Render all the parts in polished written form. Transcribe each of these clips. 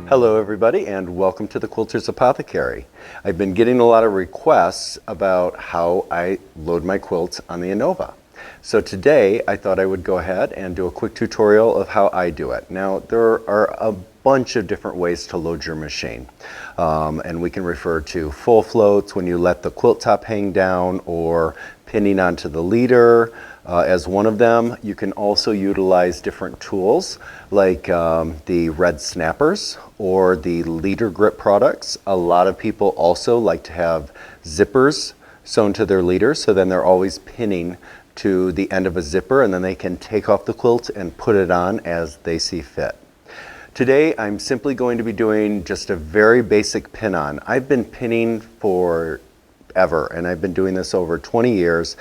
Hello everybody and welcome to the Quilter's Apothecary. I've been getting a lot of requests about how I load my quilts on the Innova. So today I thought I would go ahead and do a quick tutorial of how I do it. Now there are a bunch of different ways to load your machine. And we can refer to full floats when you let the quilt top hang down, or pinning onto the leader as one of them. You can also utilize different tools like the red snappers or the leader grip products. A lot of people also like to have zippers sewn to their leaders, so then they're always pinning to the end of a zipper, and then they can take off the quilt and put it on as they see fit. Today I'm simply going to be doing just a very basic pin on. I've been pinning for ever, and I've been doing this over 20 years.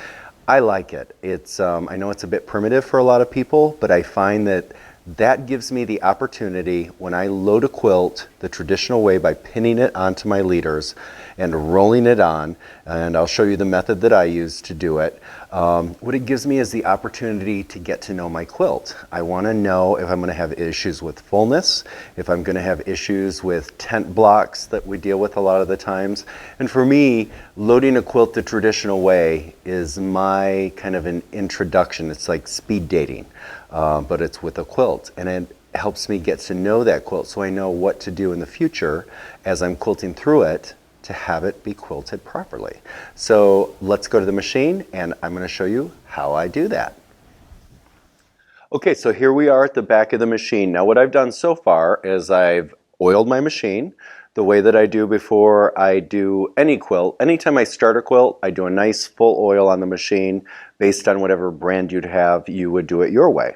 I like it. I know it's a bit primitive for a lot of people, but I find that gives me the opportunity, when I load a quilt the traditional way by pinning it onto my leaders and rolling it on, and I'll show you the method that I use to do it. What it gives me is the opportunity to get to know my quilt. I want to know if I'm going to have issues with fullness, if I'm going to have issues with tent blocks that we deal with a lot of the times. And for me, loading a quilt the traditional way is my kind of an introduction. It's like speed dating, but it's with a quilt, and it helps me get to know that quilt so I know what to do in the future as I'm quilting through it to have it be quilted properly. So let's go to the machine and I'm going to show you how I do that. Okay, so here we are at the back of the machine. Now what I've done so far is I've oiled my machine the way that I do before I do any quilt. Anytime I start a quilt, I do a nice full oil on the machine. Based on whatever brand you'd have, you would do it your way.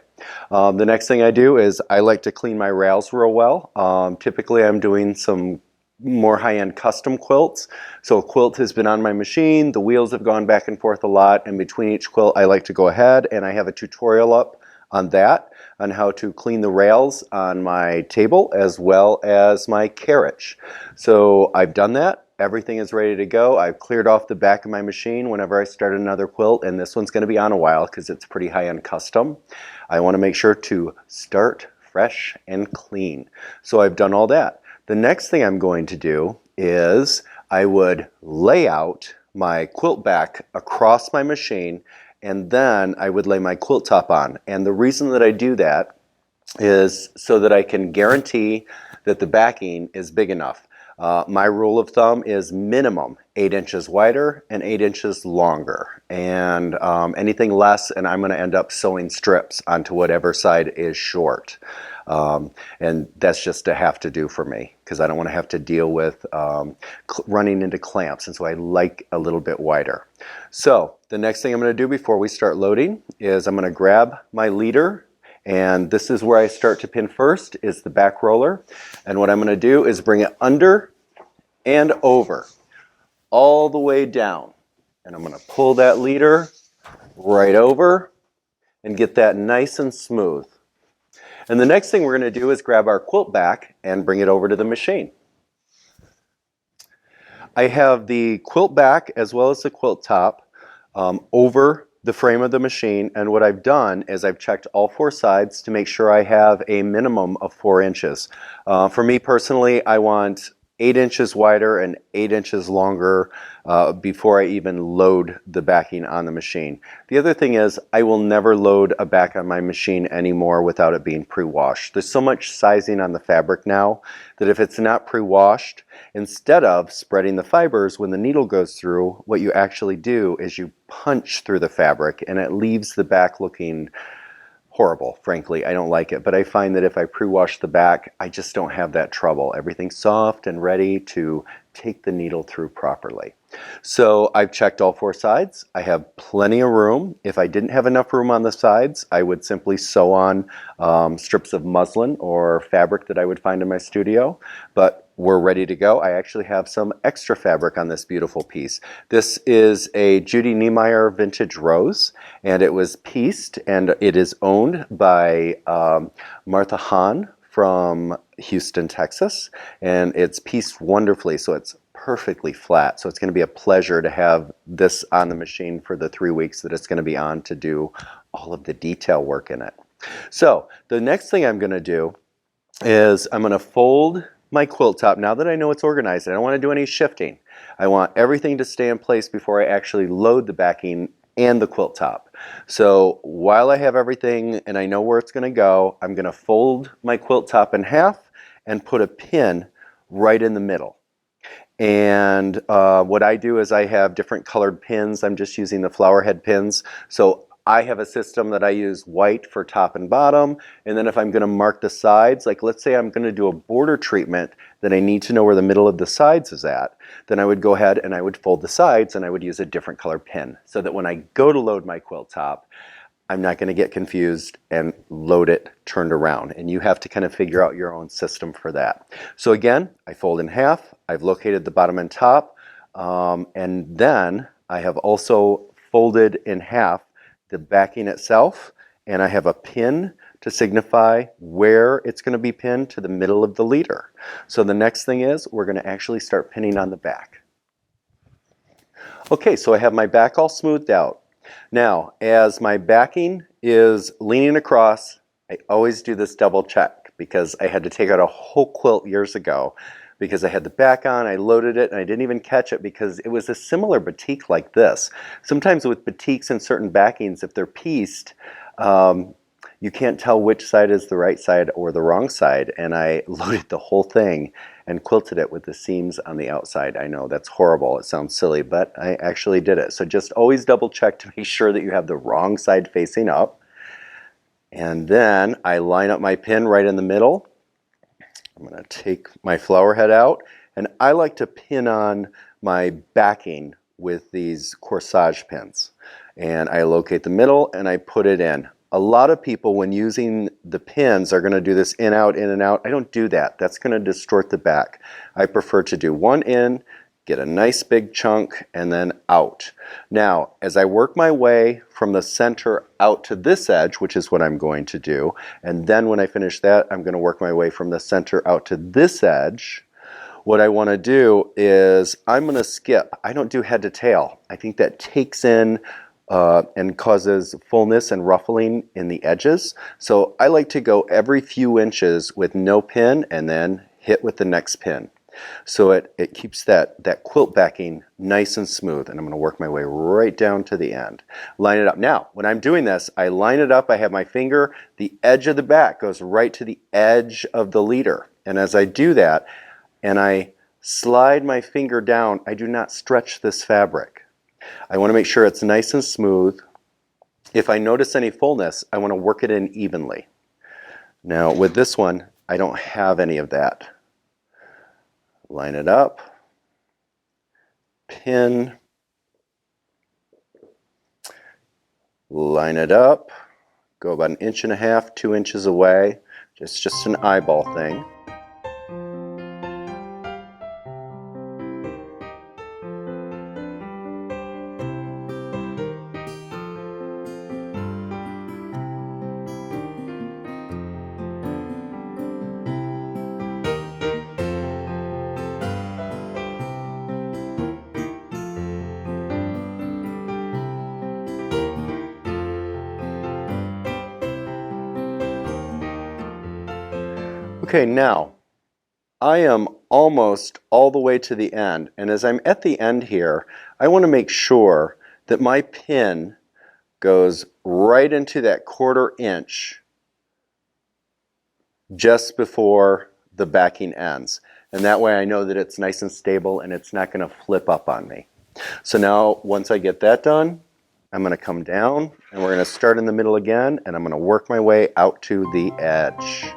The next thing I do is I like to clean my rails real well. Typically I'm doing some more high-end custom quilts. So a quilt has been on my machine, the wheels have gone back and forth a lot, and between each quilt I like to go ahead, and I have a tutorial up on that, on how to clean the rails on my table as well as my carriage. So I've done that. Everything is ready to go. I've cleared off the back of my machine whenever I start another quilt, and this one's going to be on a while because it's pretty high-end custom. I want to make sure to start fresh and clean. So I've done all that. The next thing I'm going to do is I would lay out my quilt back across my machine, and then I would lay my quilt top on. And the reason that I do that is so that I can guarantee that the backing is big enough. My rule of thumb is minimum 8 inches wider and 8 inches longer, and anything less and I'm going to end up sewing strips onto whatever side is short. And that's just a have to do for me because I don't want to have to deal with running into clamps, and so I like a little bit wider. So the next thing I'm going to do before we start loading is I'm going to grab my leader, and this is where I start to pin first, is the back roller. And what I'm going to do is bring it under and over all the way down, and I'm going to pull that leader right over and get that nice and smooth. And the next thing we're going to do is grab our quilt back and bring it over to the machine. I have the quilt back as well as the quilt top over the frame of the machine, and what I've done is I've checked all 4 sides to make sure I have a minimum of 4 inches. For me personally, I want 8 inches wider and 8 inches longer before I even load the backing on the machine. The other thing is I will never load a back on my machine anymore without it being pre-washed. There's so much sizing on the fabric now that if it's not pre-washed, instead of spreading the fibers when the needle goes through, what you actually do is you punch through the fabric, and it leaves the back looking horrible. Frankly, I don't like it, but I find that if I pre-wash the back, I just don't have that trouble. Everything's soft and ready to take the needle through properly. So I've checked all 4 sides. I have plenty of room. If I didn't have enough room on the sides, I would simply sew on strips of muslin or fabric that I would find in my studio, but we're ready to go. I actually have some extra fabric on this beautiful piece. This is a Judy Niemeyer vintage rose, and it was pieced, and it is owned by Martha Hahn from Houston, Texas, and it's pieced wonderfully, so it's perfectly flat. So it's going to be a pleasure to have this on the machine for the 3 weeks that it's going to be on to do all of the detail work in it. So the next thing I'm going to do is I'm going to fold my quilt top, now that I know it's organized, I don't want to do any shifting. I want everything to stay in place before I actually load the backing and the quilt top. So while I have everything and I know where it's going to go, I'm going to fold my quilt top in half and put a pin right in the middle. And what I do is I have different colored pins. I'm just using the flower head pins. So I have a system that I use white for top and bottom. And then if I'm going to mark the sides, like let's say I'm going to do a border treatment that I need to know where the middle of the sides is at, then I would go ahead and I would fold the sides and I would use a different color pin so that when I go to load my quilt top, I'm not going to get confused and load it turned around. And you have to kind of figure out your own system for that. So again, I fold in half. I've located the bottom and top. And then I have also folded in half the backing itself. And I have a pin to signify where it's going to be pinned to the middle of the leader. So the next thing is we're going to actually start pinning on the back. Okay, so I have my back all smoothed out. Now, as my backing is leaning across, I always do this double check because I had to take out a whole quilt years ago because I had the back on, I loaded it, and I didn't even catch it because it was a similar batik like this. Sometimes with batiks and certain backings, if they're pieced, you can't tell which side is the right side or the wrong side, and I loaded the whole thing and quilted it with the seams on the outside. I know that's horrible, it sounds silly, but I actually did it. So just always double check to make sure that you have the wrong side facing up. And then I line up my pin right in the middle. I'm going to take my flower head out, and I like to pin on my backing with these corsage pins. And I locate the middle and I put it in. A lot of people, when using the pins, are going to do this in, out, in, and out. I don't do that. That's going to distort the back. I prefer to do one in, get a nice big chunk, and then out. Now, as I work my way from the center out to this edge, which is what I'm going to do, and then when I finish that, I'm going to work my way from the center out to this edge. What I want to do is I'm going to skip. I don't do head to tail. I think that takes in and causes fullness and ruffling in the edges. So I like to go every few inches with no pin and then hit with the next pin. So it keeps that quilt backing nice and smooth. And I'm going to work my way right down to the end. Line it up. Now, when I'm doing this, I line it up. I have my finger. The edge of the back goes right to the edge of the leader. And as I do that, and I slide my finger down, I do not stretch this fabric. I want to make sure it's nice and smooth. If I notice any fullness, I want to work it in evenly. Now with this one, I don't have any of that. Line it up, pin, line it up, go about 1.5 inches, 2 inches away. It's just an eyeball thing. Okay, now I am almost all the way to the end, and as I'm at the end here, I want to make sure that my pin goes right into that 1/4 inch just before the backing ends. And that way I know that it's nice and stable and it's not going to flip up on me. So now once I get that done, I'm going to come down and we're going to start in the middle again, and I'm going to work my way out to the edge.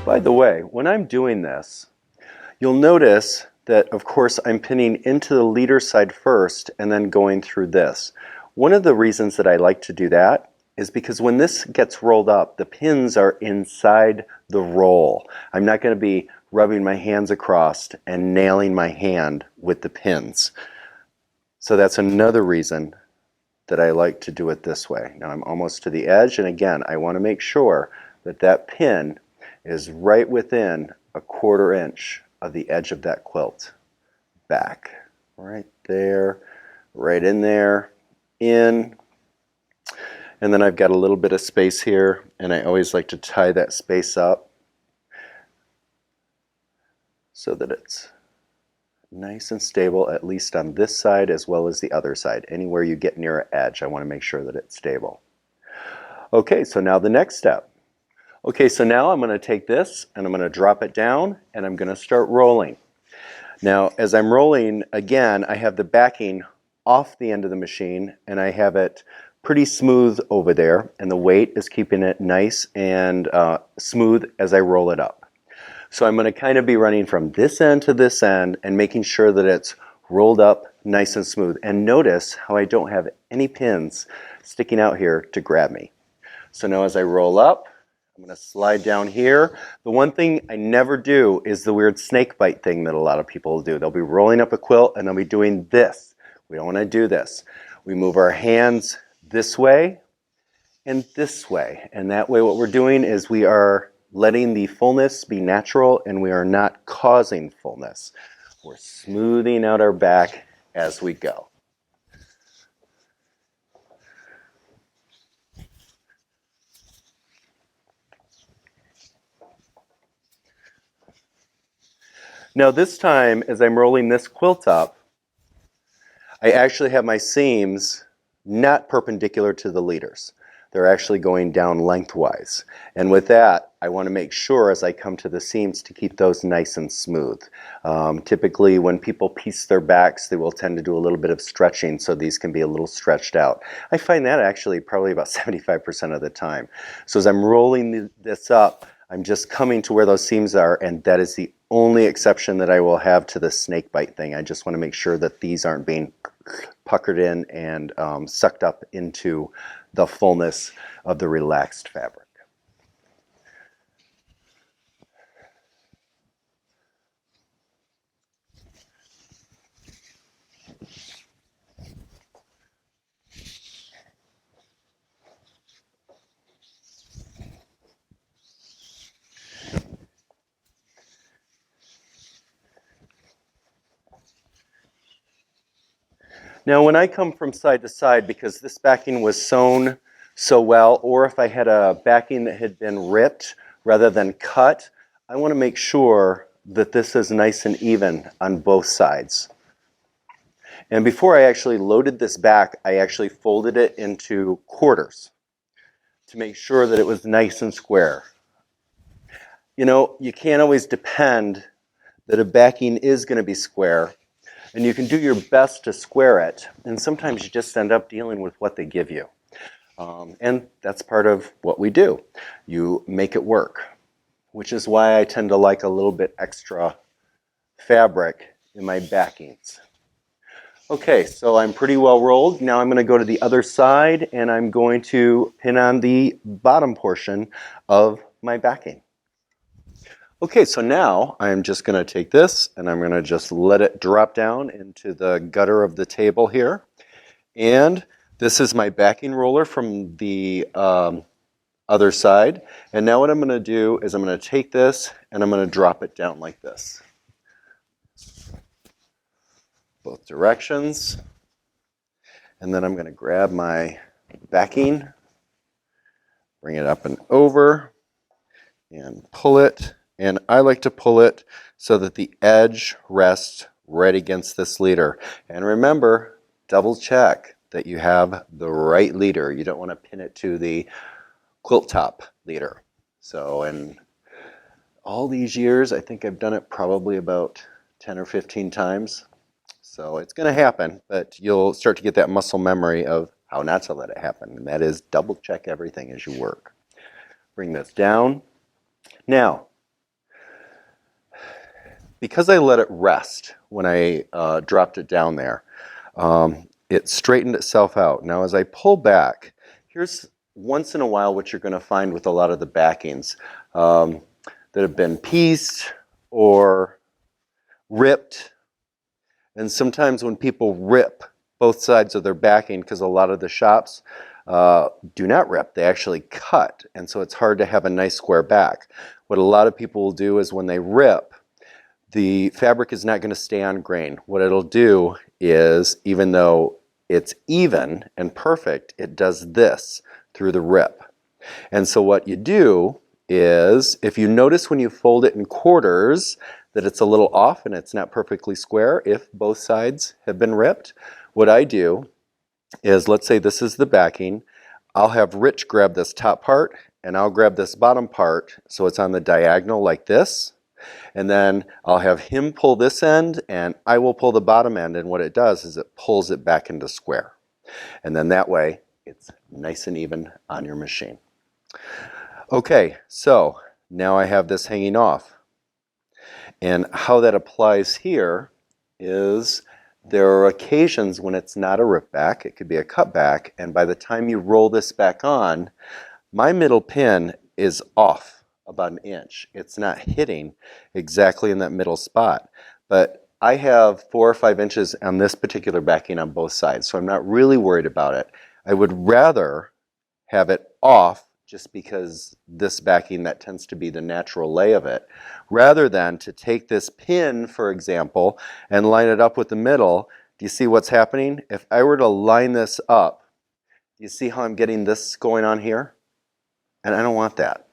By the way, when I'm doing this, you'll notice that, of course, I'm pinning into the leader side first and then going through this. One of the reasons that I like to do that is because when this gets rolled up, the pins are inside the roll. I'm not going to be rubbing my hands across and nailing my hand with the pins. So that's another reason that I like to do it this way. Now I'm almost to the edge, and again, I want to make sure that that pin is right within a 1/4 inch of the edge of that quilt. Back, right there, right in there, in, and then I've got a little bit of space here, and I always like to tie that space up so that it's nice and stable, at least on this side as well as the other side. Anywhere you get near an edge, I want to make sure that it's stable. Okay, so now the next step. Okay, so now I'm going to take this and I'm going to drop it down and I'm going to start rolling. Now, as I'm rolling, again, I have the backing off the end of the machine and I have it pretty smooth over there, and the weight is keeping it nice and smooth as I roll it up. So I'm going to kind of be running from this end to this end and making sure that it's rolled up nice and smooth. And notice how I don't have any pins sticking out here to grab me. So now as I roll up, I'm going to slide down here. The one thing I never do is the weird snake bite thing that a lot of people do. They'll be rolling up a quilt and they'll be doing this. We don't want to do this. We move our hands this way and this way. And that way what we're doing is we are letting the fullness be natural and we are not causing fullness. We're smoothing out our back as we go. Now this time, as I'm rolling this quilt up, I actually have my seams not perpendicular to the leaders. They're actually going down lengthwise. And with that, I want to make sure as I come to the seams to keep those nice and smooth. Typically when people piece their backs, they will tend to do a little bit of stretching so these can be a little stretched out. I find that actually probably about 75% of the time. So as I'm rolling this up, I'm just coming to where those seams are, and that is the only exception that I will have to the snake bite thing. I just want to make sure that these aren't being puckered in and sucked up into the fullness of the relaxed fabric. Now when I come from side to side, because this backing was sewn so well, or if I had a backing that had been ripped rather than cut, I want to make sure that this is nice and even on both sides. And before I actually loaded this back, I actually folded it into quarters to make sure that it was nice and square. You know, you can't always depend that a backing is going to be square, and you can do your best to square it, and sometimes you just end up dealing with what they give you. And that's part of what we do. You make it work, which is why I tend to like a little bit extra fabric in my backings. Okay, so I'm pretty well rolled. Now I'm going to go to the other side and I'm going to pin on the bottom portion of my backing. Okay, so now I'm just going to take this and I'm going to just let it drop down into the gutter of the table here. And this is my backing roller from the other side. And now what I'm going to do is I'm going to take this and I'm going to drop it down like this. Both directions. And then I'm going to grab my backing, bring it up and over, and pull it. And I like to pull it so that the edge rests right against this leader. And remember, double check that you have the right leader. You don't want to pin it to the quilt top leader. So in all these years, I think I've done it probably about 10 or 15 times. So it's going to happen, but you'll start to get that muscle memory of how not to let it happen. And that is double check everything as you work. Bring this down. Now, because I let it rest when I dropped it down there, it straightened itself out. Now as I pull back, here's once in a while what you're going to find with a lot of the backings that have been pieced or ripped. And sometimes when people rip both sides of their backing, because a lot of the shops do not rip, they actually cut, and so it's hard to have a nice square back. What a lot of people will do is when they rip, the fabric is not going to stay on grain. What it'll do is, even though it's even and perfect, it does this through the rip. And so what you do is, if you notice when you fold it in quarters that it's a little off and it's not perfectly square if both sides have been ripped, what I do is, let's say this is the backing, I'll have Rich grab this top part and I'll grab this bottom part so it's on the diagonal like this, and then I'll have him pull this end and I will pull the bottom end, and what it does is it pulls it back into square, and then that way it's nice and even on your machine. Okay, so now I have this hanging off, and how that applies here is there are occasions when it's not a rip back, it could be a cut back, and by the time you roll this back on, my middle pin is off about an inch. It's not hitting exactly in that middle spot, but I have 4 or 5 inches on this particular backing on both sides, so I'm not really worried about it. I would rather have it off, just because this backing, that tends to be the natural lay of it, rather than to take this pin, for example, and line it up with the middle. Do you see what's happening? If I were to line this up, do you see how I'm getting this going on here? And I don't want that.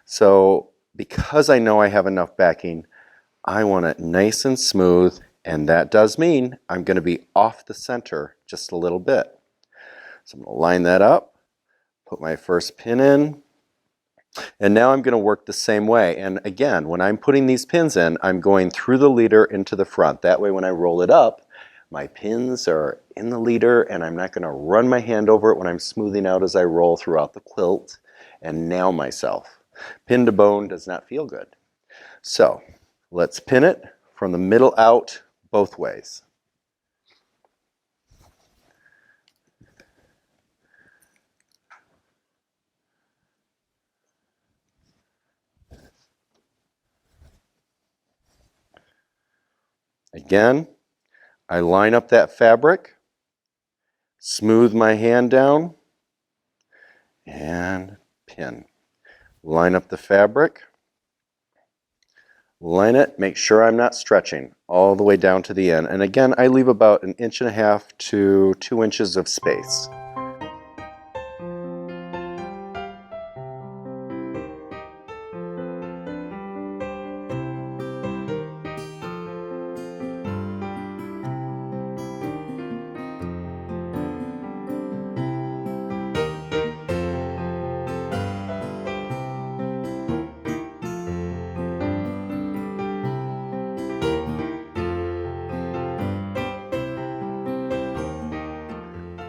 So because I know I have enough backing, I want it nice and smooth, and that does mean I'm going to be off the center just a little bit. So I'm going to line that up, put my first pin in, and now I'm going to work the same way. And again, when I'm putting these pins in, I'm going through the leader into the front. That way when I roll it up, my pins are in the leader and I'm not going to run my hand over it when I'm smoothing out as I roll throughout the quilt and nail myself. Pin to bone does not feel good. So let's pin it from the middle out both ways. Again, I line up that fabric, smooth my hand down, and pin. Line up the fabric, line it, make sure I'm not stretching all the way down to the end. And again, I leave about 1.5 inches to 2 inches of space.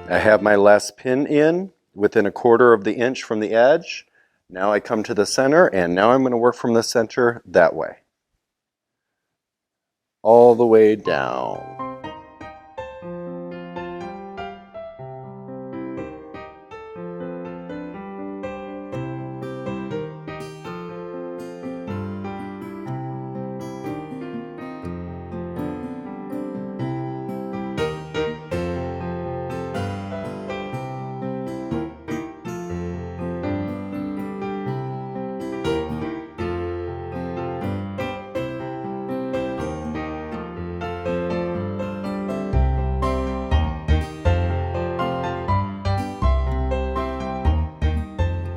I have my last pin in within 1/4 inch from the edge. Now I come to the center, and now I'm going to work from the center that way, all the way down.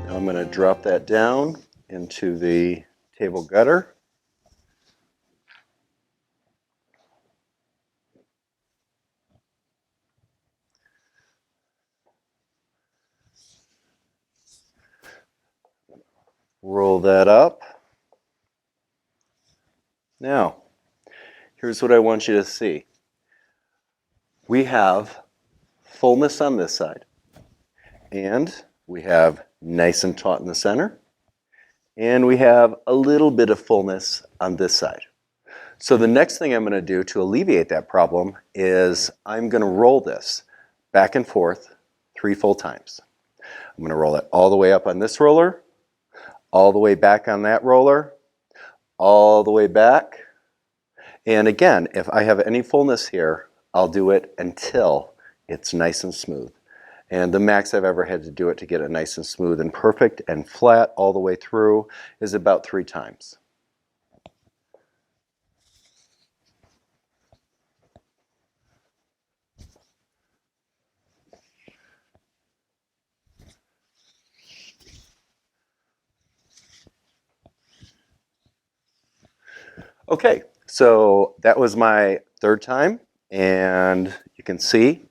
I'm going to drop that down into the table gutter. Roll that up. Now, here's what I want you to see. We have fullness on this side, and we have nice and taut in the center, and we have a little bit of fullness on this side. So the next thing I'm going to do to alleviate that problem is I'm going to roll this back and forth 3 full times. I'm going to roll it all the way up on this roller, all the way back on that roller, all the way back. And again, if I have any fullness here, I'll do it until it's nice and smooth. And the max I've ever had to do it to get it nice and smooth and perfect and flat all the way through is about 3 times. Okay, so that was my 3rd time, and you can see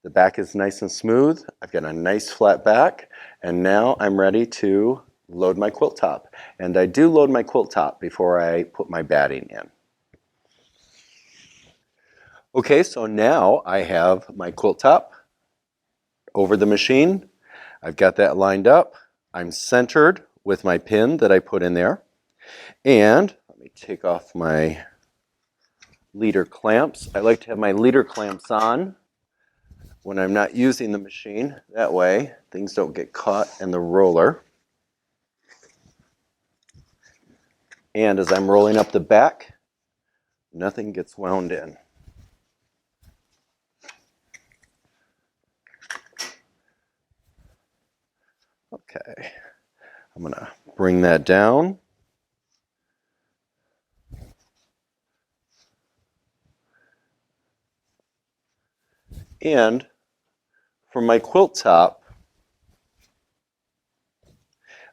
the back is nice and smooth. I've got a nice flat back, and now I'm ready to load my quilt top. And I do load my quilt top before I put my batting in. Okay, so now I have my quilt top over the machine. I've got that lined up. I'm centered with my pin that I put in there. And let me take off my leader clamps. I like to have my leader clamps on when I'm not using the machine. That way things don't get caught in the roller. And as I'm rolling up the back, nothing gets wound in. Okay, I'm going to bring that down. And for my quilt top,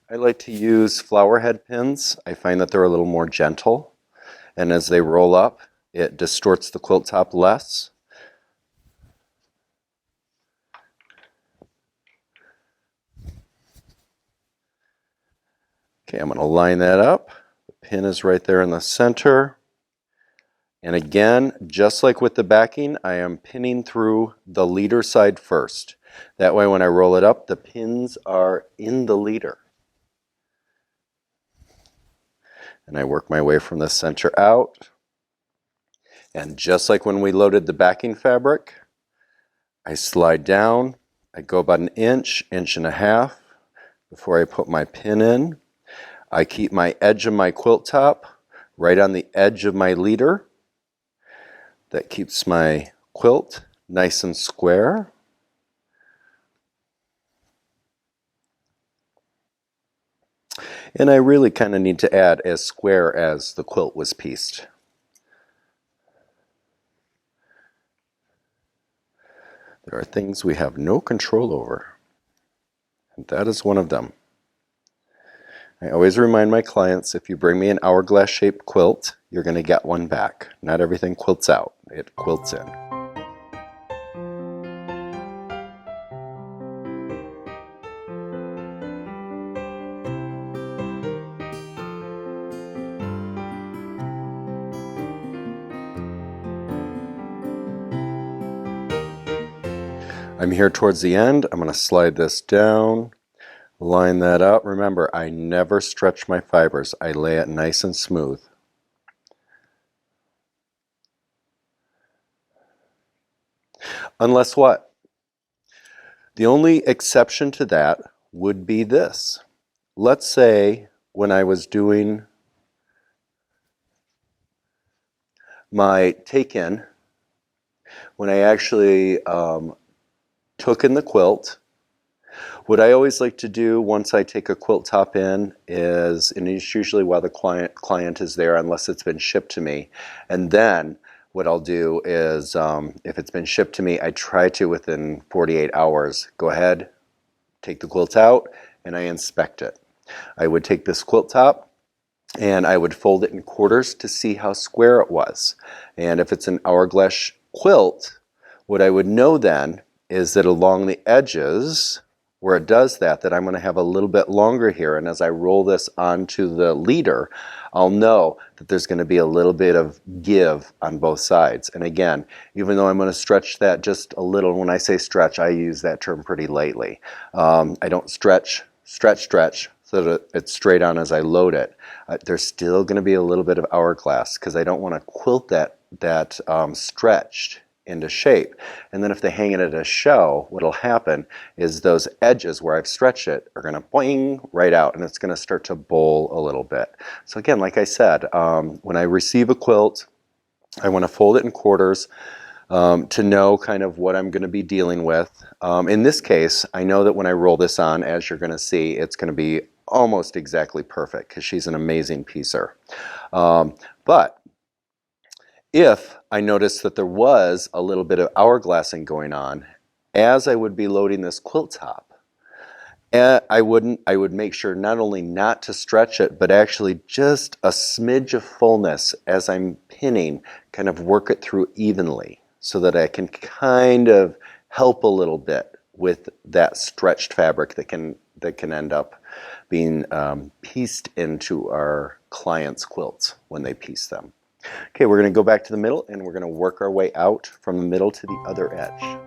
I like to use flower head pins. I find that they're a little more gentle, and as they roll up, it distorts the quilt top less. Okay, I'm going to line that up. The pin is right there in the center. And again, just like with the backing, I am pinning through the leader side first. That way when I roll it up, the pins are in the leader. And I work my way from the center out. And just like when we loaded the backing fabric, I slide down. I go about an inch, 1.5 inches before I put my pin in. I keep my edge of my quilt top right on the edge of my leader. That keeps my quilt nice and square. And I really kind of need to add as square as the quilt was pieced. There are things we have no control over, and that is one of them. I always remind my clients, if you bring me an hourglass shaped quilt, you're going to get one back. Not everything quilts out, it quilts in. I'm here towards the end. I'm going to slide this down. Line that up. Remember, I never stretch my fibers. I lay it nice and smooth. Unless what? The only exception to that would be this. Let's say when I was doing my take-in, when I actually took in the quilt, what I always like to do once I take a quilt top in is, and it's usually while the client is there unless it's been shipped to me, and then what I'll do is if it's been shipped to me, I try to within 48 hours go ahead, take the quilt out, and I inspect it. I would take this quilt top and I would fold it in quarters to see how square it was. And if it's an hourglass quilt, what I would know then is that along the edges where it does that I'm going to have a little bit longer here, and as I roll this onto the leader, I'll know that there's going to be a little bit of give on both sides. And again, even though I'm going to stretch that just a little, when I say stretch, I use that term pretty lightly. I don't stretch, so that it's straight on as I load it. There's still going to be a little bit of hourglass because I don't want to quilt that stretched into shape. And then if they hang it at a show, what'll happen is those edges where I've stretched it are going to boing right out, and it's going to start to bowl a little bit. So again, like I said, when I receive a quilt, I want to fold it in quarters to know kind of what I'm going to be dealing with. In this case, I know that when I roll this on, as you're going to see, it's going to be almost exactly perfect because she's an amazing piecer. But if I noticed that there was a little bit of hourglassing going on as I would be loading this quilt top, I would make sure not only not to stretch it, but actually just a smidge of fullness as I'm pinning, kind of work it through evenly so that I can kind of help a little bit with that stretched fabric that can end up being pieced into our clients' quilts when they piece them. Okay, we're going to go back to the middle and we're going to work our way out from the middle to the other edge.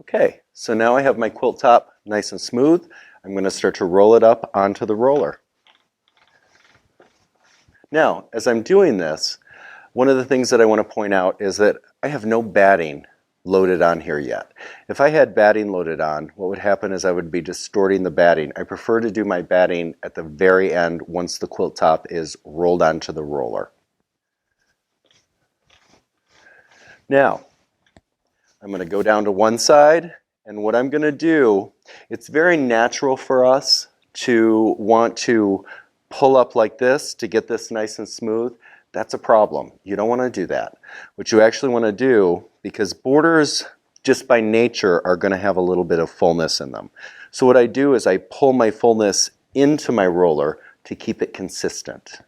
Okay, so now I have my quilt top nice and smooth. I'm going to start to roll it up onto the roller. Now, as I'm doing this, one of the things that I want to point out is that I have no batting loaded on here yet. If I had batting loaded on, what would happen is I would be distorting the batting. I prefer to do my batting at the very end once the quilt top is rolled onto the roller. Now, I'm going to go down to one side, and what I'm going to do, it's very natural for us to want to pull up like this to get this nice and smooth. That's a problem. You don't want to do that. What you actually want to do, because borders just by nature are going to have a little bit of fullness in them. So what I do is I pull my fullness into my roller to keep it consistent.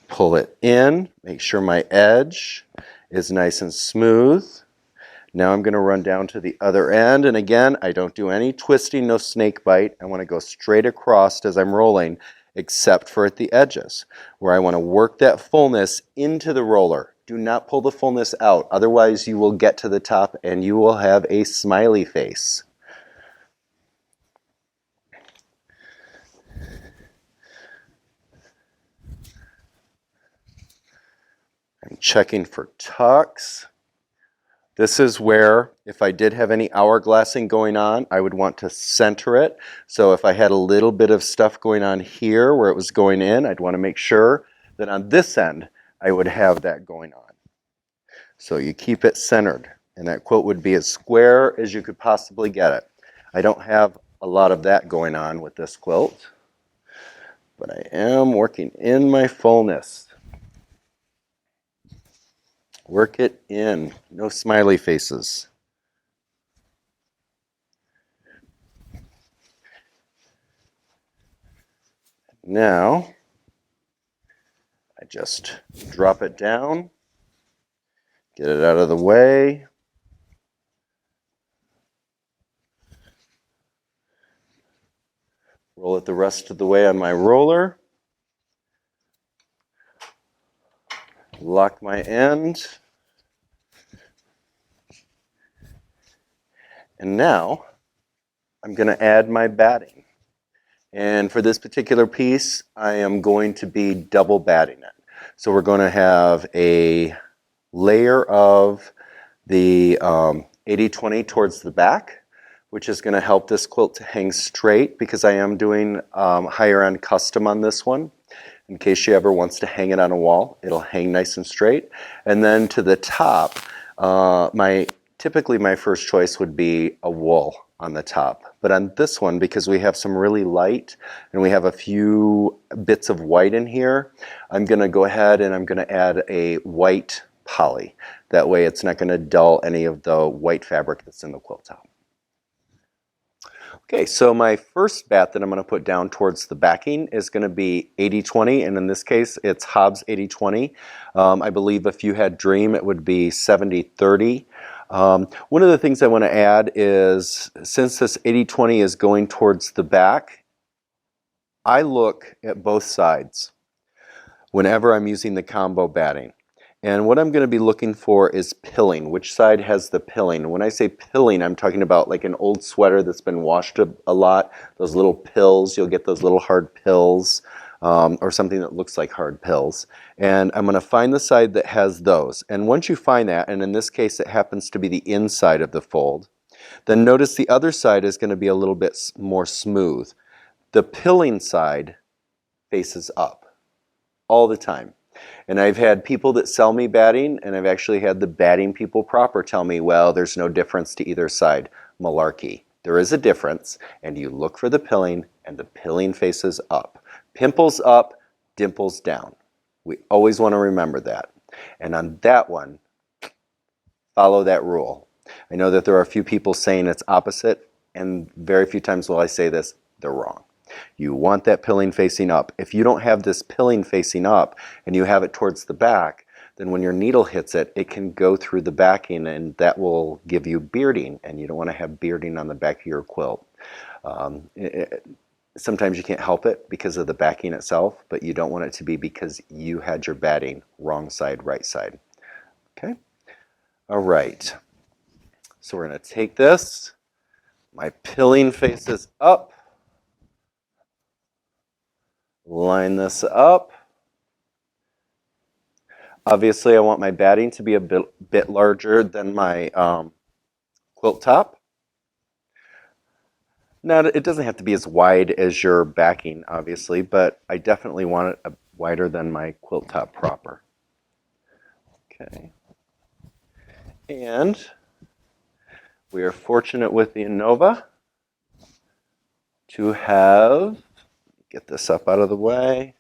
Pull it in, make sure my edge is nice and smooth. Now I'm going to run down to the other end, and again, I don't do any twisting, no snake bite. I want to go straight across as I'm rolling, except for at the edges, where I want to work that fullness into the roller. Do not pull the fullness out, otherwise you will get to the top and you will have a smiley face. I'm checking for tucks. This is where, if I did have any hourglassing going on, I would want to center it. So if I had a little bit of stuff going on here where it was going in, I'd want to make sure that on this end, I would have that going on. So you keep it centered, and that quilt would be as square as you could possibly get it. I don't have a lot of that going on with this quilt, but I am working in my fullness. Work it in, no smiley faces. Now, I just drop it down, get it out of the way. Roll it the rest of the way on my roller. Lock my end. And now I'm going to add my batting. And for this particular piece, I am going to be double batting it. So we're going to have a layer of the 80-20 towards the back, which is going to help this quilt to hang straight because I am doing higher end custom on this one. In case she ever wants to hang it on a wall, it'll hang nice and straight. And then to the top, typically my first choice would be a wool on the top. But on this one, because we have some really light and we have a few bits of white in here, I'm going to go ahead and I'm going to add a white poly. That way it's not going to dull any of the white fabric that's in the quilt top. Okay, so my first bat that I'm going to put down towards the backing is going to be 80-20, and in this case it's Hobbs 80-20. I believe if you had Dream it would be 70-30. One of the things I want to add is, since this 80-20 is going towards the back, I look at both sides whenever I'm using the combo batting. And what I'm going to be looking for is pilling. Which side has the pilling? When I say pilling, I'm talking about like an old sweater that's been washed a lot. Those little pills, you'll get those little hard pills, or something that looks like hard pills. And I'm going to find the side that has those. And once you find that, and in this case it happens to be the inside of the fold, then notice the other side is going to be a little bit more smooth. The pilling side faces up all the time. And I've had people that sell me batting, and I've actually had the batting people proper tell me, well, there's no difference to either side. Malarkey. There is a difference, and you look for the pilling, and the pilling faces up. Pimples up, dimples down. We always want to remember that. And on that one, follow that rule. I know that there are a few people saying it's opposite, and very few times will I say this, they're wrong. You want that pilling facing up. If you don't have this pilling facing up and you have it towards the back, then when your needle hits it, it can go through the backing, and that will give you bearding, and you don't want to have bearding on the back of your quilt. Sometimes you can't help it because of the backing itself, but you don't want it to be because you had your batting wrong side, right side. Okay? All right. So we're going to take this. My pilling faces up. Line this up. Obviously, I want my batting to be a bit larger than my quilt top. Now, it doesn't have to be as wide as your backing, obviously, but I definitely want it wider than my quilt top proper. Okay. And we are fortunate with the Innova to have, get this up out of the way,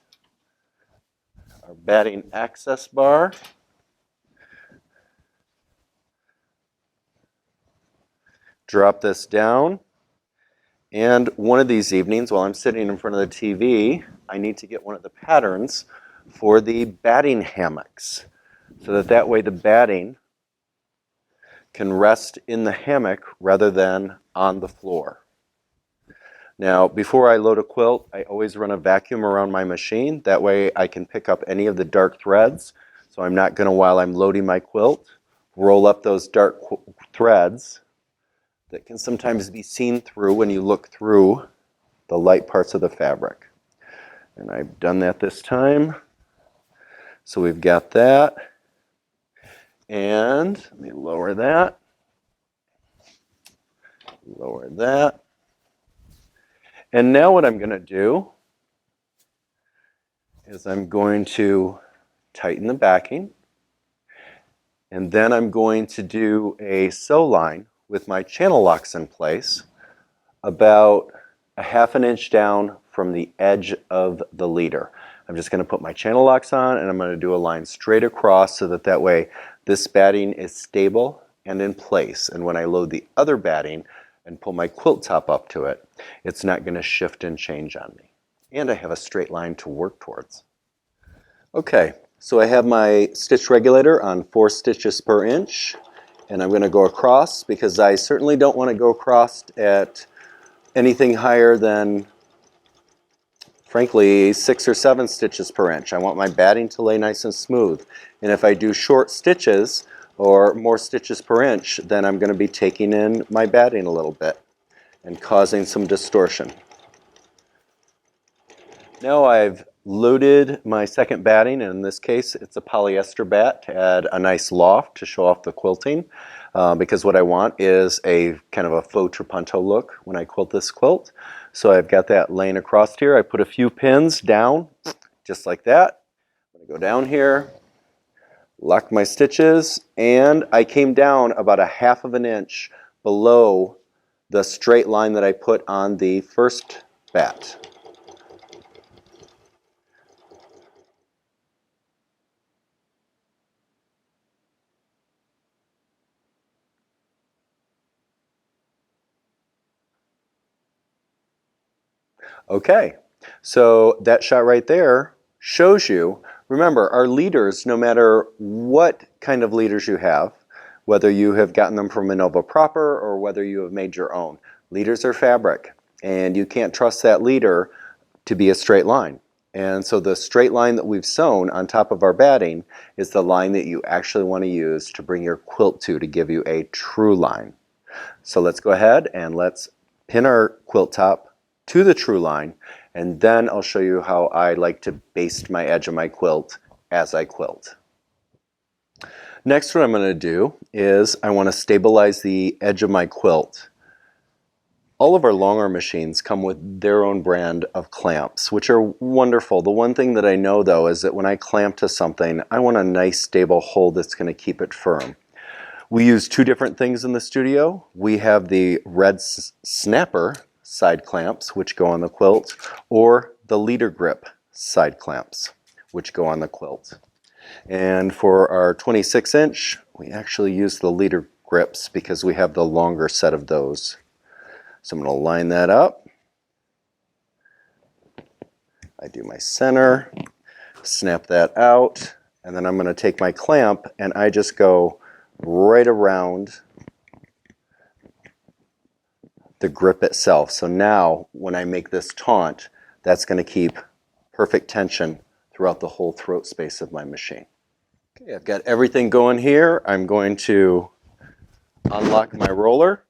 our batting access bar. Drop this down. And one of these evenings, while I'm sitting in front of the TV, I need to get one of the patterns for the batting hammocks, so that way the batting can rest in the hammock rather than on the floor. Now, before I load a quilt, I always run a vacuum around my machine. That way I can pick up any of the dark threads. So I'm not going to, while I'm loading my quilt, roll up those dark threads that can sometimes be seen through when you look through the light parts of the fabric. And I've done that this time. So we've got that. And let me lower that. Lower that. And now what I'm going to do is I'm going to tighten the backing. And then I'm going to do a sew line with my channel locks in place about a ½ inch down from the edge of the leader. I'm just going to put my channel locks on, and I'm going to do a line straight across so that way this batting is stable and in place. And when I load the other batting and pull my quilt top up to it, it's not going to shift and change on me. And I have a straight line to work towards. Okay, so I have my stitch regulator on 4 stitches per inch, and I'm going to go across because I certainly don't want to go across at anything higher than, frankly, 6 or 7 stitches per inch. I want my batting to lay nice and smooth. And if I do short stitches or more stitches per inch, then I'm going to be taking in my batting a little bit and causing some distortion. Now I've loaded my second batting, and in this case it's a polyester bat to add a nice loft to show off the quilting, because what I want is a kind of a faux trapunto look when I quilt this quilt. So I've got that laying across here. I put a few pins down just like that. I'm going to go down here, lock my stitches, and I came down about a ½ inch below the straight line that I put on the first bat. Okay, so that shot right there shows you, remember our leaders, no matter what kind of leaders you have, whether you have gotten them from Innova proper or whether you have made your own, leaders are fabric and you can't trust that leader to be a straight line. And so the straight line that we've sewn on top of our batting is the line that you actually want to use to bring your quilt to give you a true line. So let's go ahead and let's pin our quilt top to the true line, and then I'll show you how I like to baste my edge of my quilt as I quilt. Next, what I'm going to do is I want to stabilize the edge of my quilt. All of our LongArm machines come with their own brand of clamps, which are wonderful. The one thing that I know though is that when I clamp to something, I want a nice stable hold that's going to keep it firm. We use two different things in the studio. We have the red snapper side clamps, which go on the quilt, or the leader grip side clamps, which go on the quilt. And for our 26-inch, we actually use the leader grips because we have the longer set of those. So I'm going to line that up. I do my center, snap that out, and then I'm going to take my clamp and I just go right around the grip itself. So now when I make this taunt, that's going to keep perfect tension throughout the whole throat space of my machine. Okay, I've got everything going here. I'm going to unlock my roller,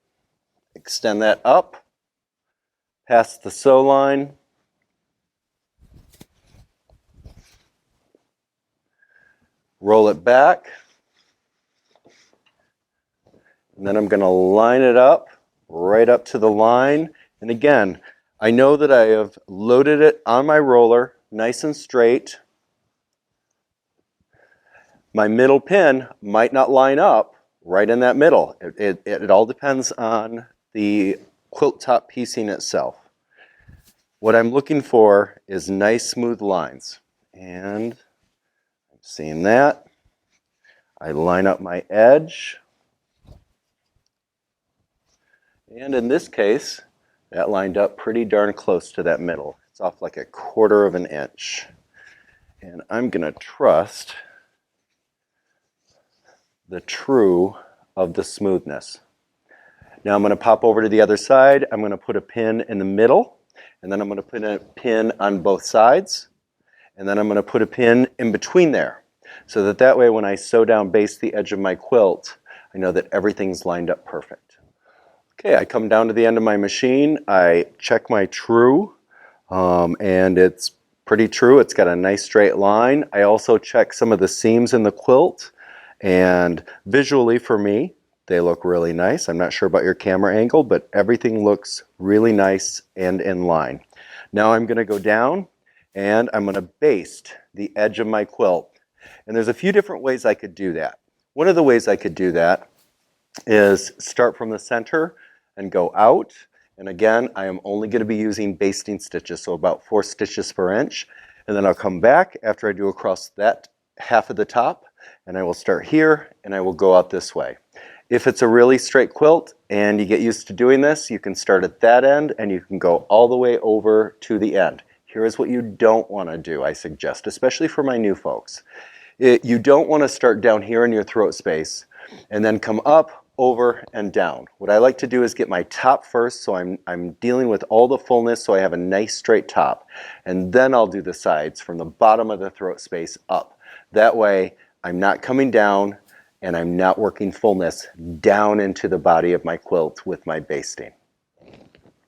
extend that up, past the sew line, roll it back, and then I'm going to line it up right up to the line. And again, I know that I have loaded it on my roller nice and straight. My middle pin might not line up right in that middle. It all depends on the quilt top piecing itself. What I'm looking for is nice smooth lines, and I'm seeing that. I line up my edge, and in this case that lined up pretty darn close to that middle. It's off like 1/4 of an inch, and I'm gonna trust the true of the smoothness. Now I'm going to pop over to the other side. I'm going to put a pin in the middle, and then I'm going to put a pin on both sides, and then I'm going to put a pin in between there, so that way when I sew down baste the edge of my quilt, I know that everything's lined up perfect. Okay, I come down to the end of my machine, I check my true, and it's pretty true. It's got a nice straight line. I also check some of the seams in the quilt, and visually for me, they look really nice. I'm not sure about your camera angle, but everything looks really nice and in line. Now I'm going to go down and I'm going to baste the edge of my quilt. And there's a few different ways I could do that. One of the ways I could do that is start from the center and go out. And again, I am only going to be using basting stitches, so about 4 stitches per inch. And then I'll come back after I do across that half of the top, and I will start here and I will go out this way. If it's a really straight quilt and you get used to doing this, you can start at that end and you can go all the way over to the end. Here is what you don't want to do, I suggest, especially for my new folks. You don't want to start down here in your throat space and then come up, over, and down. What I like to do is get my top first, so I'm dealing with all the fullness so I have a nice straight top. And then I'll do the sides from the bottom of the throat space up. That way I'm not coming down and I'm not working fullness down into the body of my quilt with my basting.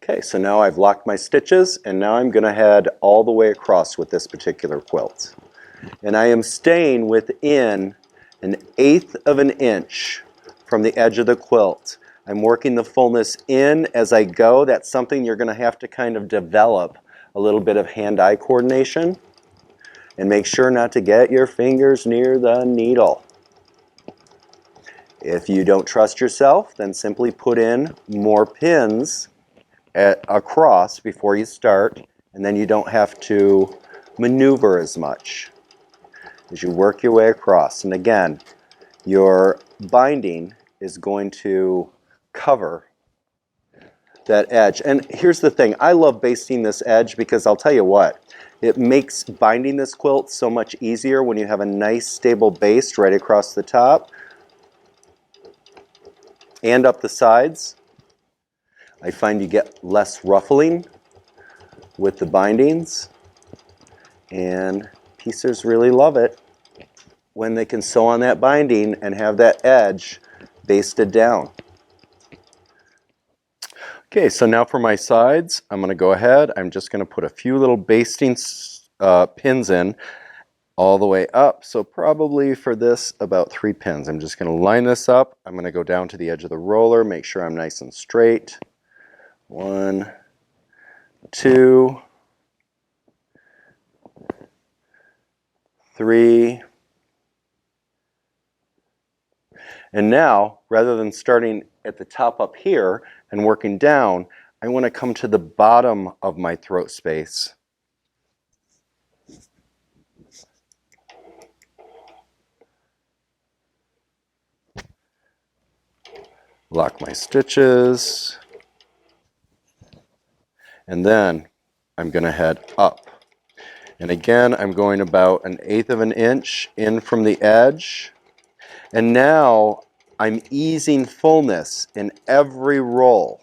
Okay, so now I've locked my stitches, and now I'm going to head all the way across with this particular quilt. And I am staying within 1/8 of an inch from the edge of the quilt. I'm working the fullness in as I go. That's something you're going to have to kind of develop a little bit of hand-eye coordination. And make sure not to get your fingers near the needle. If you don't trust yourself, then simply put in more pins across before you start, and then you don't have to maneuver as much as you work your way across. And again, your binding is going to cover that edge. And here's the thing, I love basting this edge because I'll tell you what, it makes binding this quilt so much easier when you have a nice stable base right across the top and up the sides. I find you get less ruffling with the bindings, and piecers really love it when they can sew on that binding and have that edge basted down. Okay, so now for my sides, I'm going to go ahead. I'm just going to put a few little basting pins in all the way up. So probably for this, about 3 pins. I'm just going to line this up. I'm going to go down to the edge of the roller, make sure I'm nice and straight. 1, 2, 3. And now, rather than starting at the top up here and working down, I want to come to the bottom of my throat space. Lock my stitches. And then I'm going to head up. And again, I'm going about 1/8 of an inch in from the edge. And now I'm easing fullness in every roll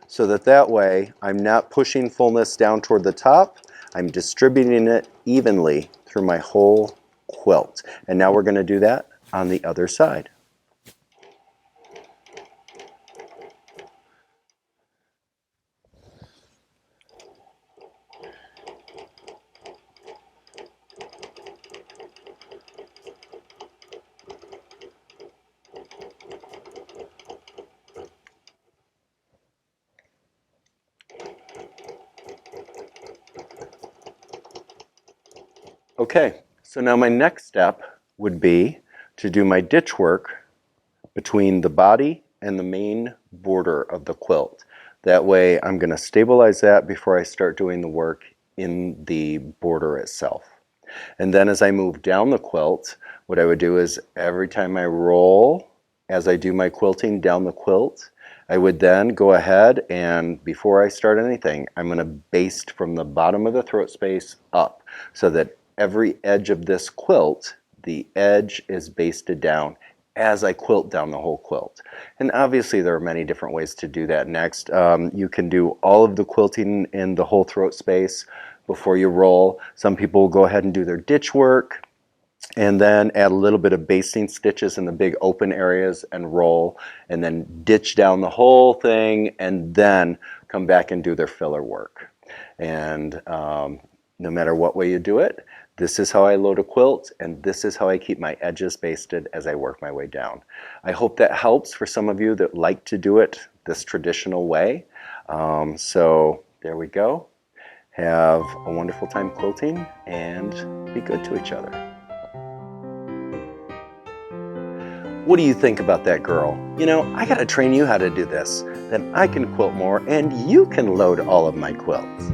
so that way I'm not pushing fullness down toward the top. I'm distributing it evenly through my whole quilt. And now we're going to do that on the other side. Okay, so now my next step would be to do my ditch work between the body and the main border of the quilt. That way I'm going to stabilize that before I start doing the work in the border itself. And then as I move down the quilt, what I would do is every time I roll, as I do my quilting down the quilt, I would then go ahead and before I start anything, I'm going to baste from the bottom of the throat space up so that every edge of this quilt, the edge is basted down as I quilt down the whole quilt. And obviously there are many different ways to do that next. You can do all of the quilting in the whole throat space before you roll. Some people will go ahead and do their ditch work and then add a little bit of basting stitches in the big open areas and roll, and then ditch down the whole thing and then come back and do their filler work. And no matter what way you do it, this is how I load a quilt, and this is how I keep my edges basted as I work my way down. I hope that helps for some of you that like to do it this traditional way. So there we go. Have a wonderful time quilting and be good to each other. What do you think about that, girl? You know, I gotta train you how to do this. Then I can quilt more and you can load all of my quilts.